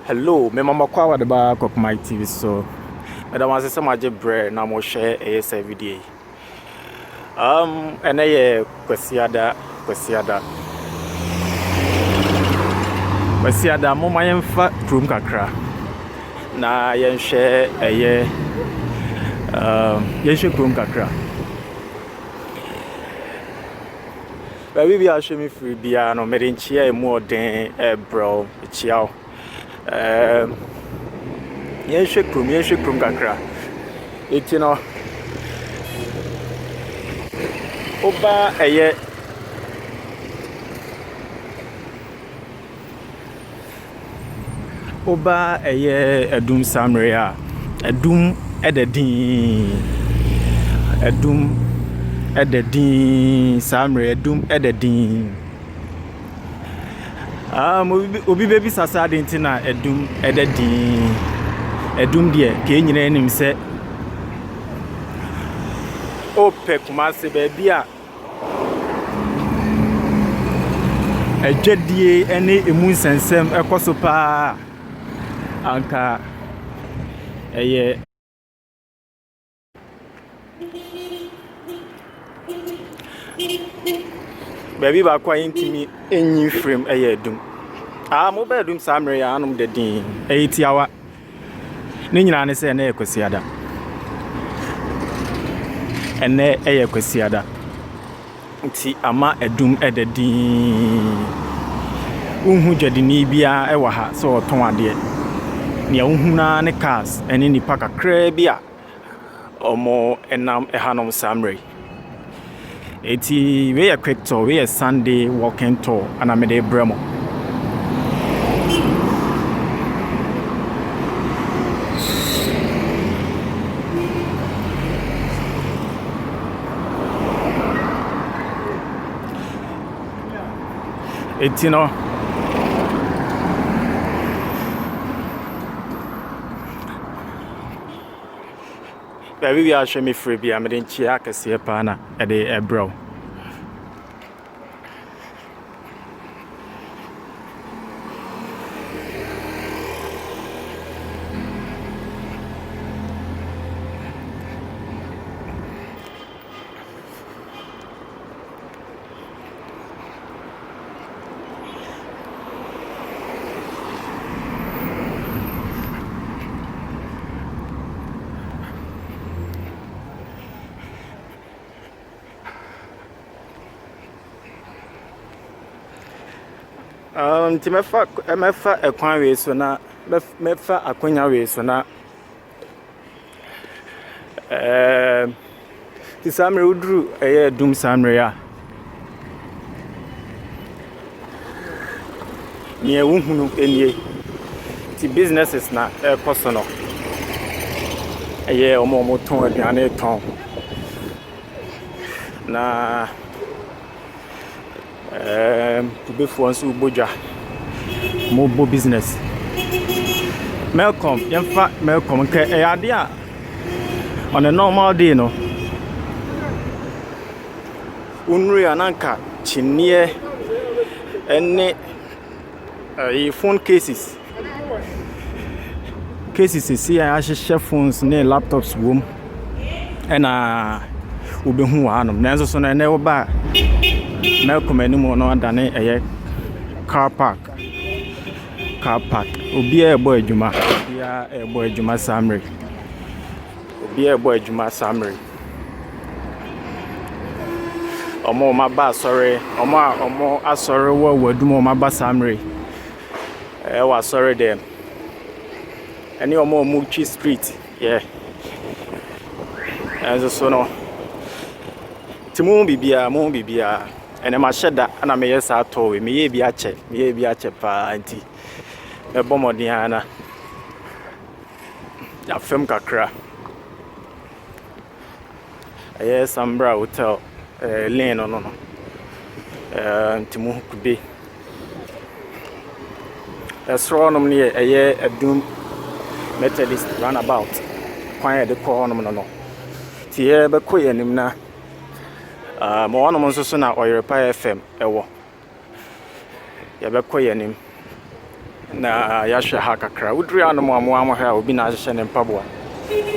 Hello, me mama kwa de ba my TV so. Madam was say maje bre na mo share ASA video. Ene ye kwasiada. Kwasiada mo mayemfa krum kakra. Na yen share yen share krum kakra. Baby bi a show me free bia no me den chia emu oden bro chiao. Yen share krum kakra. Eti no oba Adum Samria Adum ededin Samria Adum ededin obi baby sasa de ntina Adum ededin Adum de ke nyina nim se ope Kumasi baby a ejadie ene emu nsensem ekoso pa anka baby ba kwa intimi enyi frame Adum mo ba Adum Samre ya anum de din tiawa ne nyina ne se na Kwasiada ene Kwasiada nti ama Adum ededin unhu jadini bia ewa ha so oton ade ne unhuna ne cars ene nipa kakra bia omo enam ehanom Samre eti we a quick tour, we a Sunday walking tour anamede bremo eti no baby we are show me free bia me den chia kase pa na e de bro ti mefa ekwan we so na mefa akonya we so na ti Samre udru Adum Samre ya nie wuhunu enie ti businesses na ekoso no omo ton aduane ton na before so boja mobo business Malcolm ke ade a on a normal day no unru ananka chinie ene phone cases see I share phones ne laptops wom ena obehu wa anom nanso so na ene wo ba Malcolm animo no adane car park obi ebo adwuma Samre omo ma ba sorry omo asori wo Adum ma ba Samre wa sorry dem eni omo Muchi street as so no timu bibia ene ma sheda ana me yesa to we me ye bi ache pa anti e bomodin ana ya fem kakra Sambra hotel lane no timu kube esronom ne Adum Methodist runabout kwan de ko honom no tie be ko yanim na mo wonom nso so na Oyerepa FM ewo ya be ko yanim na yahwe ha kakra wudru ya no mo ha obi na ahye ne mpaboa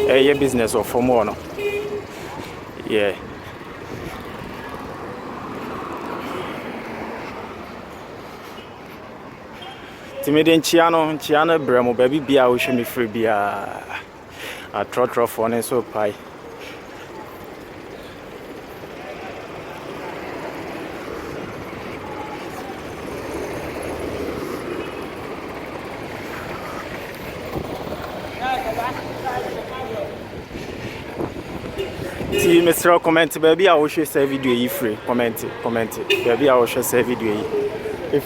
ye business of more no yeah timide nchia no bremo baby bia wo hwe me free bia a trotro for ne so pai See, Mr. Comment, baby, I will share this video you free. Comment, baby, I will share this video you. If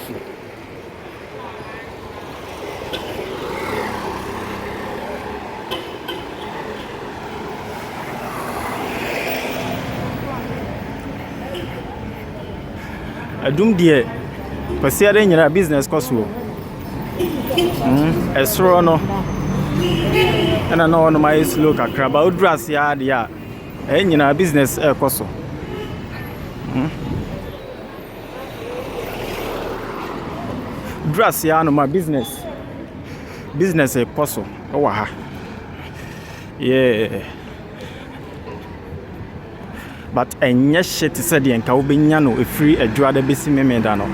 Adum dear, Pasia in your business cost you. A straw no, and I know on my look at crab out dress yard, yeah. In your business cost. Dress ya no my business a puzzle oh yeah but enya shit said the nka obenya no e free adwada besi memeda no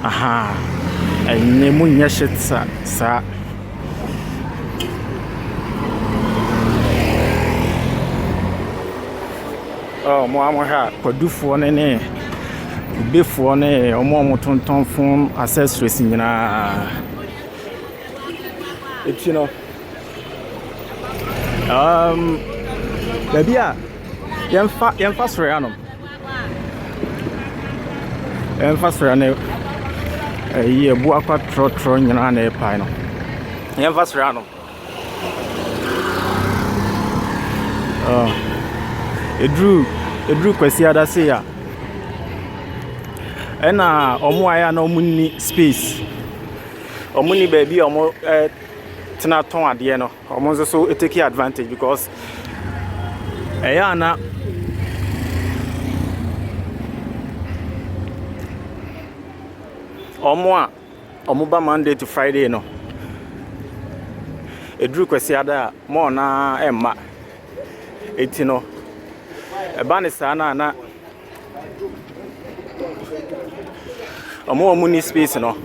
aha enye mu nya shit sa oh mo ha kodufo ne before ne omo tonton phone accessories nyina it's you know baby a yemfa sore anom yemfa sore ne ebu akwa trotro nyina na epai no yemfa sore anom edru kwasi ada say ya ena omo aya na omo ni space omo ni baby omo tena ton ade no omo so take advantage because eya na omo ba Monday to Friday no edru kwasi ada mo na emma etino eba ne sana na omo ni space no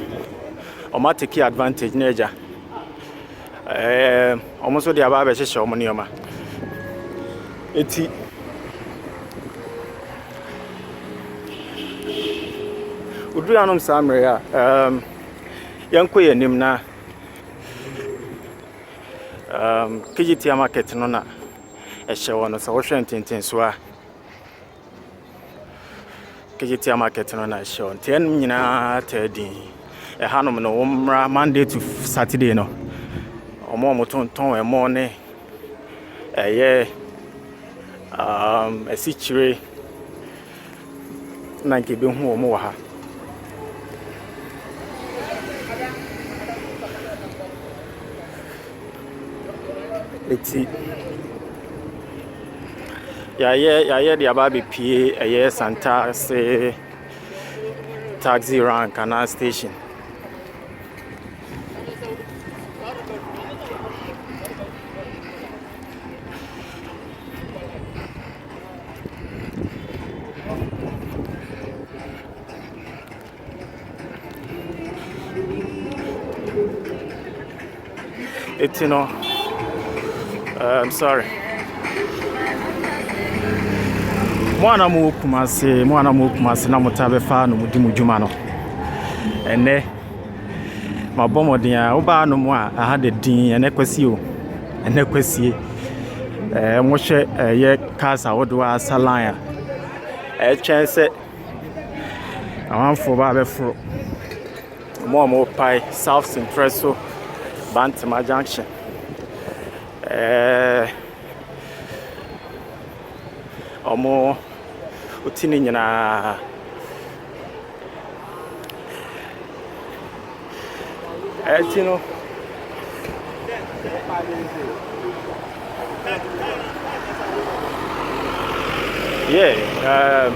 omo take advantage na eja omo so dia ba be hye omo ni oma eti udu anom samre ya yanko yanim na KGT market no na ehye wono so wo hwe ntenten so a KGT market no na show ten nyina tedi e hanom no womra Monday to Saturday no omo tonton e mo ne eye esichire na nke be hu omo wa ha eti ya dia ba be pie eye Santa se taxi rank Kana station it's you know I'm sorry mwana mu Kumasi na mutabe fa no mudi mudwuma no ene mabomodin a oba no mu a ha de din ene kwasi o ene kwasi mo hwe ye kasa wodo a salan a chance amanfo ba be fro mo pai South Central Bantima Junction omo utini nyina etino yeah